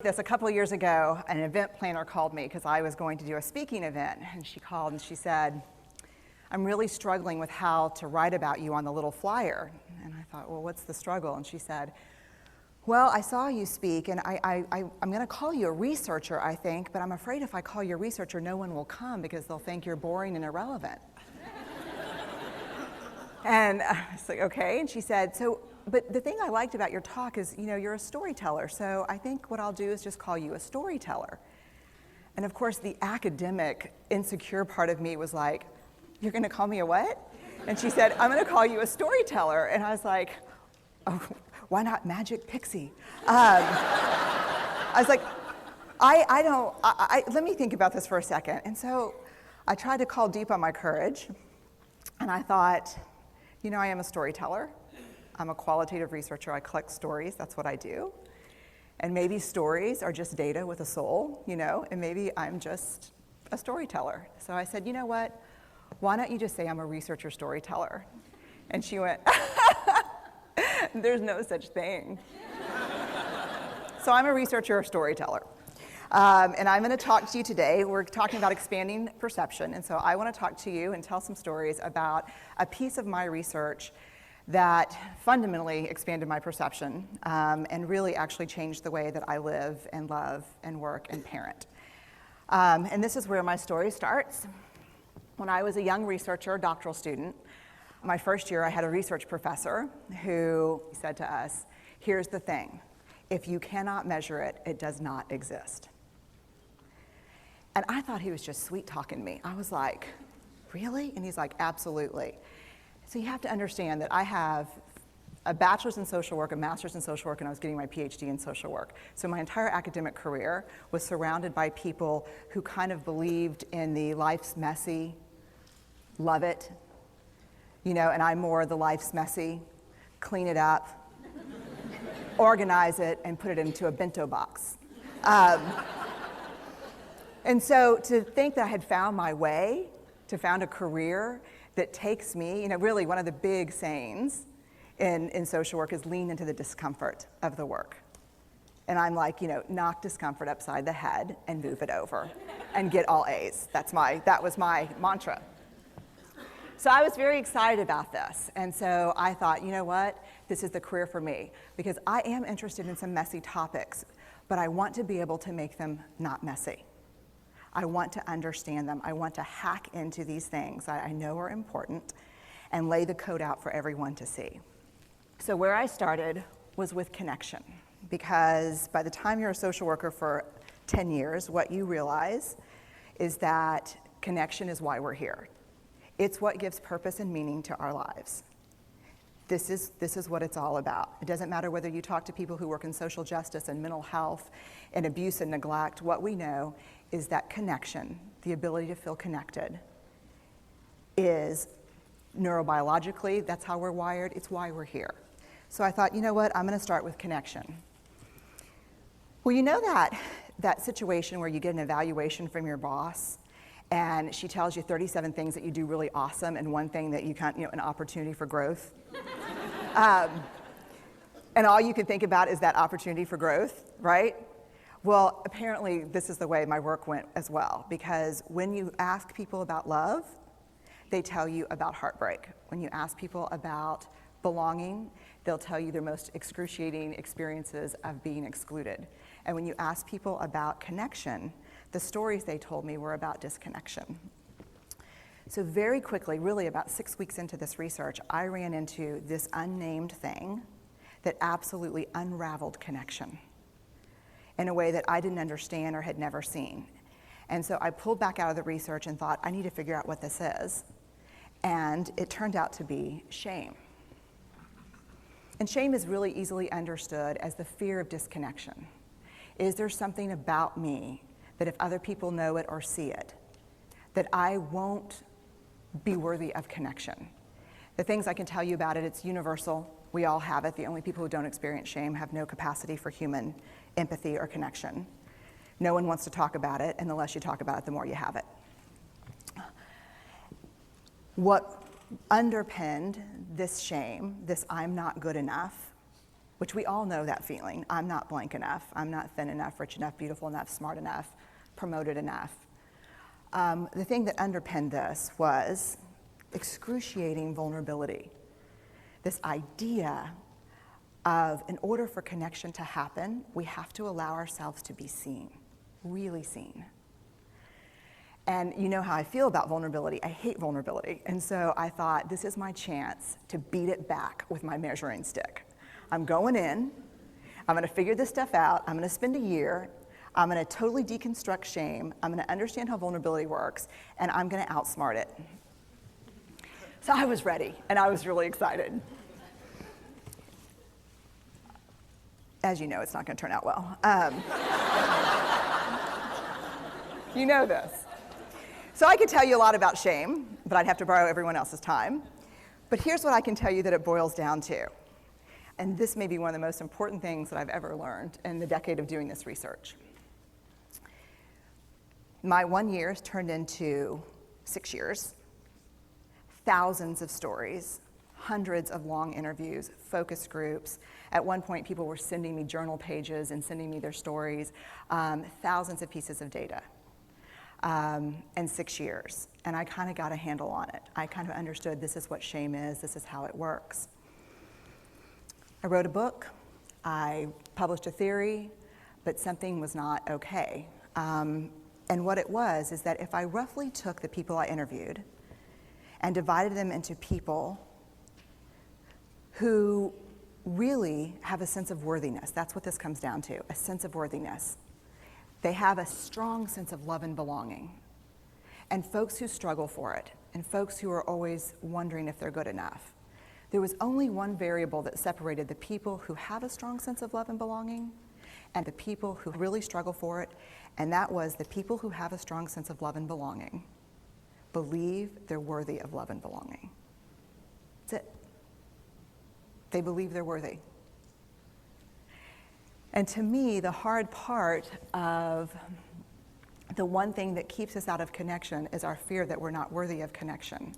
This a couple of years ago, an event planner called me because I was going to do a speaking event, and she called and she said, I'm really struggling with how to write about you on the little flyer. And I thought, well, what's the struggle? And she said, well, I saw you speak, and I'm going to call you a researcher, I think, but I'm afraid if I call you a researcher, no one will come because they'll think you're boring and irrelevant. And I was like, okay. And she said, but the thing I liked about your talk is, you're a storyteller, so I think what I'll do is just call you a storyteller. And of course, the academic, insecure part of me was like, you're going to call me a what? And she said, I'm going to call you a storyteller. And I was like, oh, why not Magic Pixie? I was like, let me think about this for a second. And so I tried to call deep on my courage, and I thought, I am a storyteller. I'm a qualitative researcher. I collect stories. That's what I do. And maybe stories are just data with a soul, and maybe I'm just a storyteller. So I said, you know what? Why don't you just say I'm a researcher storyteller? And she went, there's no such thing. So I'm a researcher storyteller. And I'm going to talk to you today. We're talking about expanding perception. And so I want to talk to you and tell some stories about a piece of my research that fundamentally expanded my perception and really actually changed the way that I live and love and work and parent. And this is where my story starts. When I was a young researcher, doctoral student, my first year I had a research professor who said to us, here's the thing, if you cannot measure it, it does not exist. And I thought he was just sweet-talking me. I was like, really? And he's like, absolutely. So you have to understand that I have a bachelor's in social work, a master's in social work, and I was getting my PhD in social work. So my entire academic career was surrounded by people who kind of believed in the life's messy, love it, and I'm more the life's messy, clean it up, organize it, and put it into a bento box. And so to think that I had found my way, to found a career that takes me, really one of the big sayings in social work is lean into the discomfort of the work. And I'm like, knock discomfort upside the head and move it over and get all A's. That was my mantra. So I was very excited about this. And so I thought, you know what? This is the career for me because I am interested in some messy topics, but I want to be able to make them not messy. I want to understand them. I want to hack into these things that I know are important and lay the code out for everyone to see. So where I started was with connection, because by the time you're a social worker for 10 years, what you realize is that connection is why we're here. It's what gives purpose and meaning to our lives. This is what it's all about. It doesn't matter whether you talk to people who work in social justice and mental health and abuse and neglect. What we know is that connection, the ability to feel connected, is neurobiologically, that's how we're wired, it's why we're here. So I thought, you know what, I'm going to start with connection. Well, you know that situation where you get an evaluation from your boss, and she tells you 37 things that you do really awesome and one thing that you can't, an opportunity for growth. And all you can think about is that opportunity for growth, right? Well, apparently this is the way my work went as well, because when you ask people about love, they tell you about heartbreak. When you ask people about belonging, they'll tell you their most excruciating experiences of being excluded. And when you ask people about connection, the stories they told me were about disconnection. So very quickly, really about 6 weeks into this research, I ran into this unnamed thing that absolutely unraveled connection in a way that I didn't understand or had never seen. And so I pulled back out of the research and thought, I need to figure out what this is. And it turned out to be shame. And shame is really easily understood as the fear of disconnection. Is there something about me that if other people know it or see it, that I won't be worthy of connection? The things I can tell you about it, it's universal. We all have it. The only people who don't experience shame have no capacity for human empathy or connection. No one wants to talk about it, and the less you talk about it, the more you have it. What underpinned this shame, this I'm not good enough, which we all know that feeling. I'm not blank enough. I'm not thin enough, rich enough, beautiful enough, smart enough, promoted enough. The thing that underpinned this was excruciating vulnerability. This idea of, in order for connection to happen, we have to allow ourselves to be seen, really seen. And you know how I feel about vulnerability. I hate vulnerability. And so I thought, this is my chance to beat it back with my measuring stick. I'm going in, I'm gonna figure this stuff out, I'm gonna spend a year, I'm gonna totally deconstruct shame, I'm gonna understand how vulnerability works, and I'm gonna outsmart it. So I was ready, and I was really excited. As you know, it's not gonna turn out well. You know this. So I could tell you a lot about shame, but I'd have to borrow everyone else's time. But here's what I can tell you that it boils down to. And this may be one of the most important things that I've ever learned in the decade of doing this research. My 1 year has turned into 6 years, thousands of stories, hundreds of long interviews, focus groups. At one point, people were sending me journal pages and sending me their stories, thousands of pieces of data. And 6 years, and I kind of got a handle on it. I kind of understood this is what shame is, this is how it works. I wrote a book, I published a theory, but something was not okay. And what it was is that if I roughly took the people I interviewed and divided them into people who really have a sense of worthiness, that's what this comes down to, a sense of worthiness. They have a strong sense of love and belonging. And folks who struggle for it, and folks who are always wondering if they're good enough. There was only one variable that separated the people who have a strong sense of love and belonging and the people who really struggle for it, and that was the people who have a strong sense of love and belonging believe they're worthy of love and belonging. That's it. They believe they're worthy. And to me, the hard part of the one thing that keeps us out of connection is our fear that we're not worthy of connection,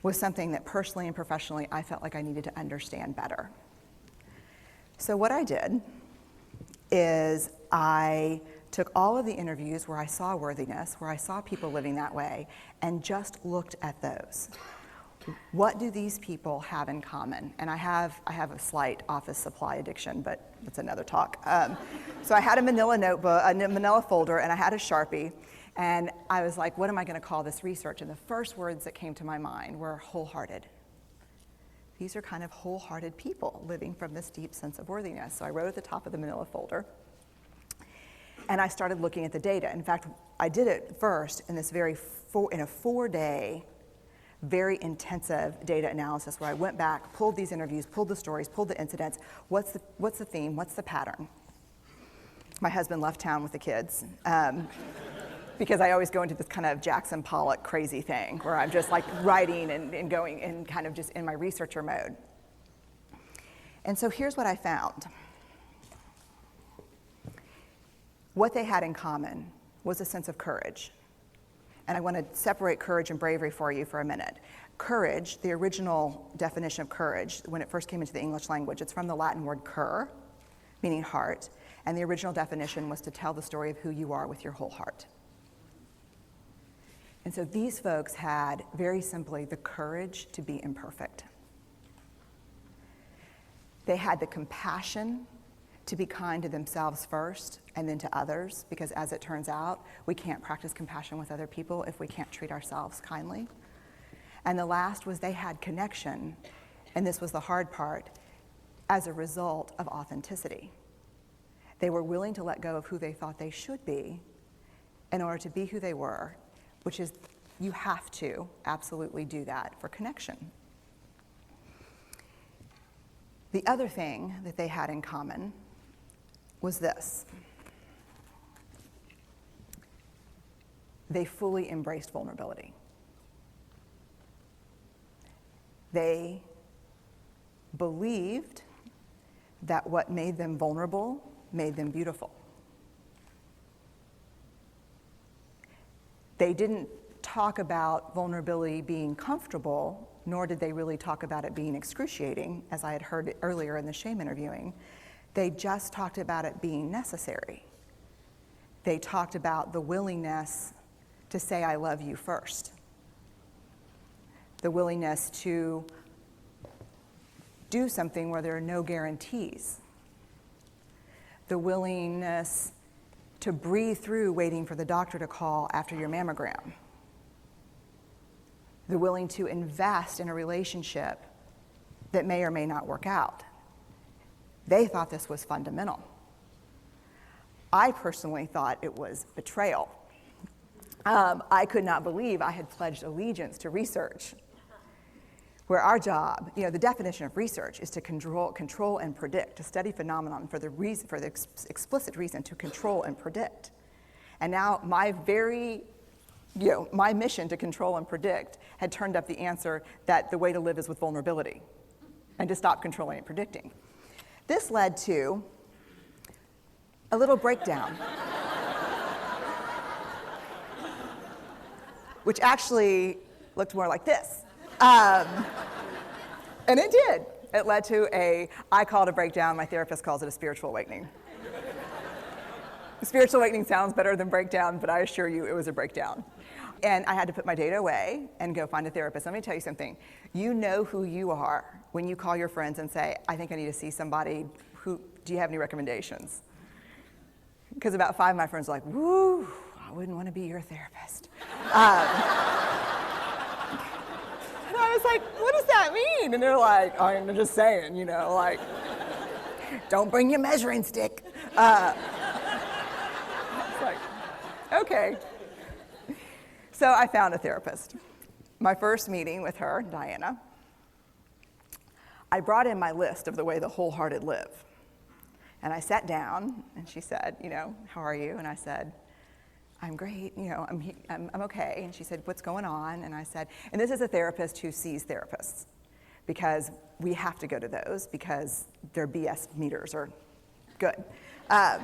was something that personally and professionally I felt like I needed to understand better. So what I did is I took all of the interviews where I saw worthiness, where I saw people living that way, and just looked at those. What do these people have in common? And I have a slight office supply addiction, but that's another talk. So I had a manila notebook, a manila folder, and I had a Sharpie, and I was like, what am I going to call this research? And the first words that came to my mind were wholehearted. These are kind of wholehearted people living from this deep sense of worthiness. So I wrote at the top of the manila folder, and I started looking at the data. In fact, I did it first in this in a 4-day, very intensive data analysis where I went back, pulled these interviews, pulled the stories, pulled the incidents. What's the theme? What's the pattern? My husband left town with the kids because I always go into this kind of Jackson Pollock crazy thing where I'm just like writing and going and kind of just in my researcher mode. And so here's what I found. What they had in common was a sense of courage. And I want to separate courage and bravery for you for a minute. Courage, the original definition of courage, when it first came into the English language, it's from the Latin word cur, meaning heart. And the original definition was to tell the story of who you are with your whole heart. And so these folks had, very simply, the courage to be imperfect. They had the compassion to be kind to themselves first and then to others, because as it turns out, we can't practice compassion with other people if we can't treat ourselves kindly. And the last was they had connection, and this was the hard part, as a result of authenticity. They were willing to let go of who they thought they should be in order to be who they were, which is, you have to absolutely do that for connection. The other thing that they had in common was this. They fully embraced vulnerability. They believed that what made them vulnerable made them beautiful. They didn't talk about vulnerability being comfortable. nor did they really talk about it being excruciating, as I had heard earlier in the shame interviewing. They just talked about it being necessary. They talked about the willingness to say, I love you first. The willingness to do something where there are no guarantees. The willingness to breathe through waiting for the doctor to call after your mammogram. The willing to invest in a relationship that may or may not work out. They thought this was fundamental. I personally thought it was betrayal. I could not believe I had pledged allegiance to research, where our job, the definition of research is to control and predict, to study phenomenon for the explicit reason to control and predict. And now my mission to control and predict had turned up the answer that the way to live is with vulnerability and to stop controlling and predicting. This led to a little breakdown, which actually looked more like this. And it did. It led to I call it a breakdown, my therapist calls it a spiritual awakening. Spiritual awakening sounds better than breakdown, but I assure you it was a breakdown. And I had to put my data away and go find a therapist. Let me tell you something. You know who you are when you call your friends and say, I think I need to see somebody. Do you have any recommendations? Because about 5 of my friends are like, woo, I wouldn't want to be your therapist. And I was like, what does that mean? And they're like, oh, I'm just saying, don't bring your measuring stick. I was like, okay. So I found a therapist. My first meeting with her, Diana, I brought in my list of the way the wholehearted live. And I sat down, and she said, how are you? And I said, I'm great, I'm okay. And she said, what's going on? And I said, and this is a therapist who sees therapists, because we have to go to those because their BS meters are good. And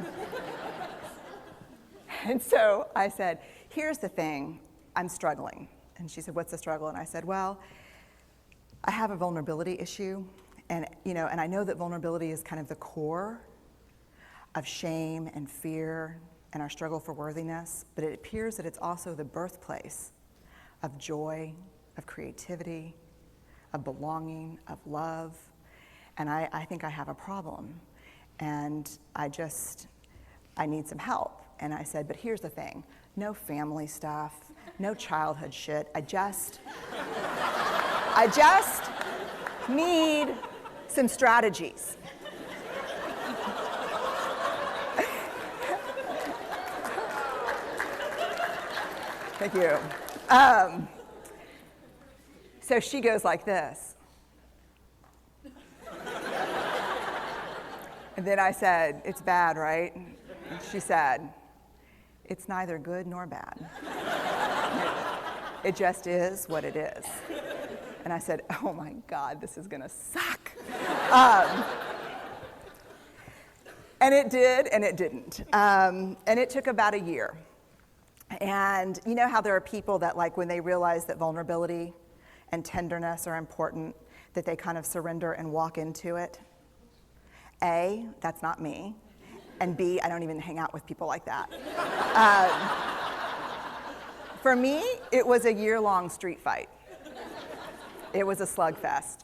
so I said, here's the thing, I'm struggling. And she said, what's the struggle? And I said, well, I have a vulnerability issue, and I know that vulnerability is kind of the core of shame and fear and our struggle for worthiness, but it appears that it's also the birthplace of joy, of creativity, of belonging, of love, and I think I have a problem, and I need some help. And I said, but here's the thing, no family stuff, no childhood shit, I just need some strategies. Thank you. So she goes like this. And then I said, it's bad, right? And she said, it's neither good nor bad. It just is what it is. And I said, oh my God, this is gonna suck. And it did, and it didn't. And it took about a year. And you know how there are people that, like, when they realize that vulnerability and tenderness are important, that they kind of surrender and walk into it? A, that's not me. And B, I don't even hang out with people like that. For me, it was a year-long street fight. It was a slugfest.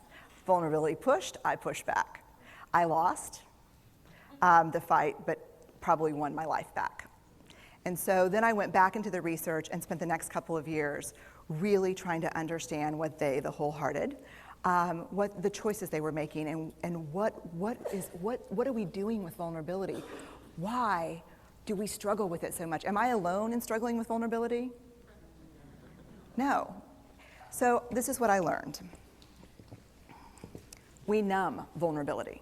Vulnerability pushed, I pushed back. I lost the fight, but probably won my life back. And so then I went back into the research and spent the next couple of years really trying to understand what the wholehearted, what the choices they were making, and what are we doing with vulnerability? Why do we struggle with it so much? Am I alone in struggling with vulnerability? No. So this is what I learned. We numb vulnerability.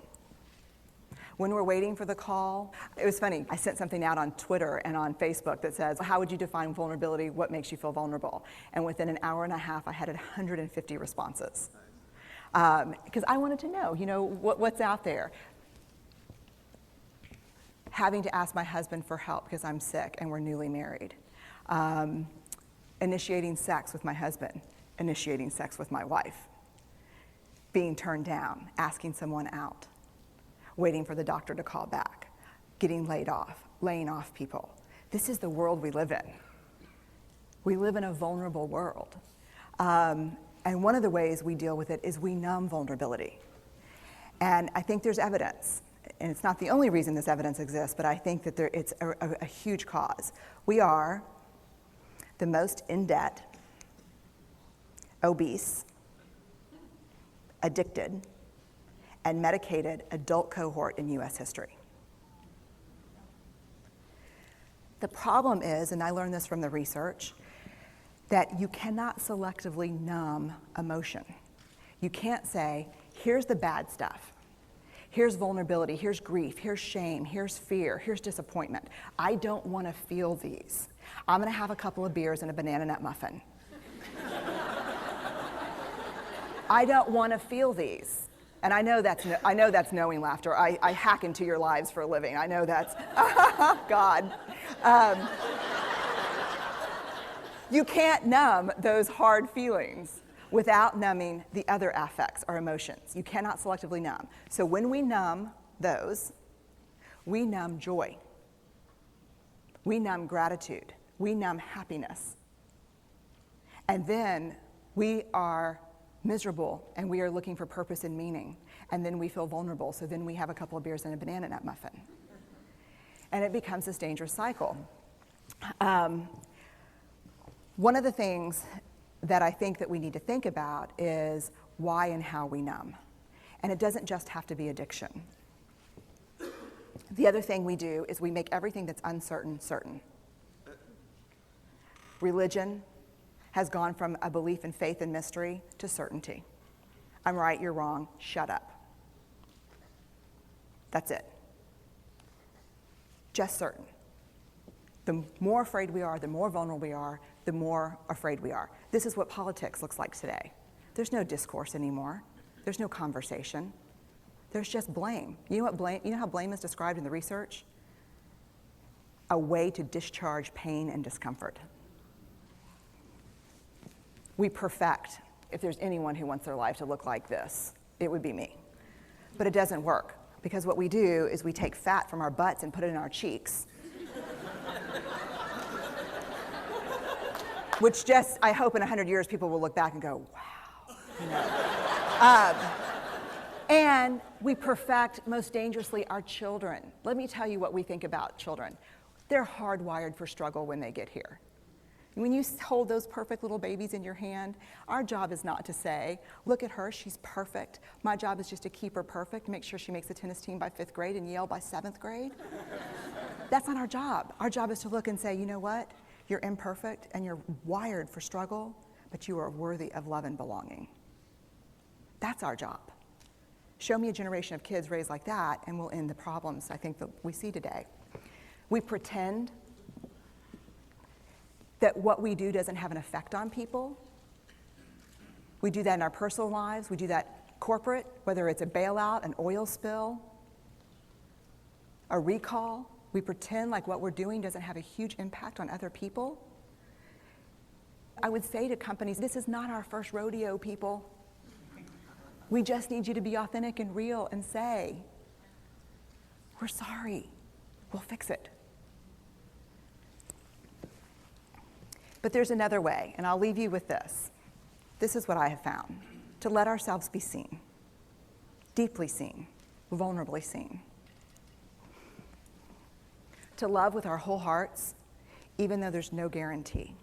When we're waiting for the call, it was funny, I sent something out on Twitter and on Facebook that says, how would you define vulnerability? What makes you feel vulnerable? And within an hour and a half, I had 150 responses. Because I wanted to know, what's out there. Having to ask my husband for help because I'm sick and we're newly married. Initiating sex with my husband, initiating sex with my wife. being turned down, asking someone out, waiting for the doctor to call back, getting laid off, laying off people. This is the world we live in. We live in a vulnerable world. And one of the ways we deal with it is we numb vulnerability. And I think there's evidence, and it's not the only reason this evidence exists, but I think that it's a huge cause. We are the most in debt, obese, addicted, and medicated adult cohort in US history. The problem is, and I learned this from the research, that you cannot selectively numb emotion. You can't say, here's the bad stuff. Here's vulnerability, here's grief, here's shame, here's fear, here's disappointment. I don't want to feel these. I'm going to have a couple of beers and a banana nut muffin. I don't want to feel these. And I know that's knowing laughter. I hack into your lives for a living. I know that's, God. You can't numb those hard feelings without numbing the other affects or emotions. You cannot selectively numb. So when we numb those, we numb joy. We numb gratitude. We numb happiness. And then we are miserable and we are looking for purpose and meaning. And then we feel vulnerable. So then we have a couple of beers and a banana nut muffin. And it becomes this dangerous cycle. One of the things that I think that we need to think about is why and how we numb. And it doesn't just have to be addiction. The other thing we do is we make everything that's uncertain certain. Religion has gone from a belief in faith and mystery to certainty. I'm right, you're wrong, shut up. That's it. Just certain. The more afraid we are, the more vulnerable we are, the more afraid we are. This is what politics looks like today. There's no discourse anymore. There's no conversation. There's just blame. You know how blame is described in the research? A way to discharge pain and discomfort. We perfect. If there's anyone who wants their life to look like this, it would be me. But it doesn't work, because what we do is we take fat from our butts and put it in our cheeks. Which just, I hope in 100 years people will look back and go, wow. You know? And we perfect, most dangerously, our children. Let me tell you what we think about children. They're hardwired for struggle when they get here. When you hold those perfect little babies in your hand, our job is not to say, look at her, she's perfect. My job is just to keep her perfect, make sure she makes the tennis team by 5th grade and Yale by 7th grade. That's not our job. Our job is to look and say, you know what? You're imperfect and you're wired for struggle, but you are worthy of love and belonging. That's our job. Show me a generation of kids raised like that and we'll end the problems I think that we see today. We pretend that what we do doesn't have an effect on people. We do that in our personal lives. We do that corporate, whether it's a bailout, an oil spill, a recall. We pretend like what we're doing doesn't have a huge impact on other people. I would say to companies, this is not our first rodeo, people. We just need you to be authentic and real and say, we're sorry, we'll fix it. But there's another way, and I'll leave you with this. This is what I have found. To let ourselves be seen, deeply seen, vulnerably seen. To love with our whole hearts, even though there's no guarantee.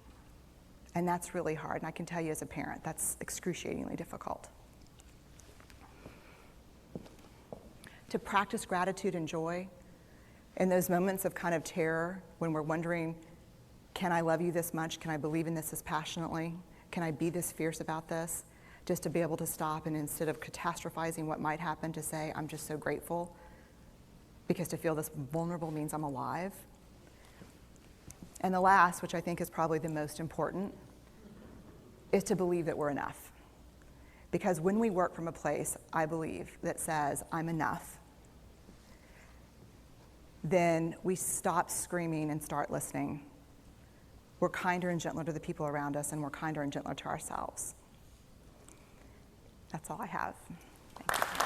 And that's really hard, and I can tell you as a parent, that's excruciatingly difficult. To practice gratitude and joy in those moments of kind of terror when we're wondering, can I love you this much? Can I believe in this passionately? Can I be this fierce about this? Just to be able to stop and instead of catastrophizing what might happen, to say, I'm just so grateful. Because to feel this vulnerable means I'm alive. And the last, which I think is probably the most important, is to believe that we're enough. Because when we work from a place, I believe, that says, I'm enough, then we stop screaming and start listening. We're kinder and gentler to the people around us, and we're kinder and gentler to ourselves. That's all I have. Thank you.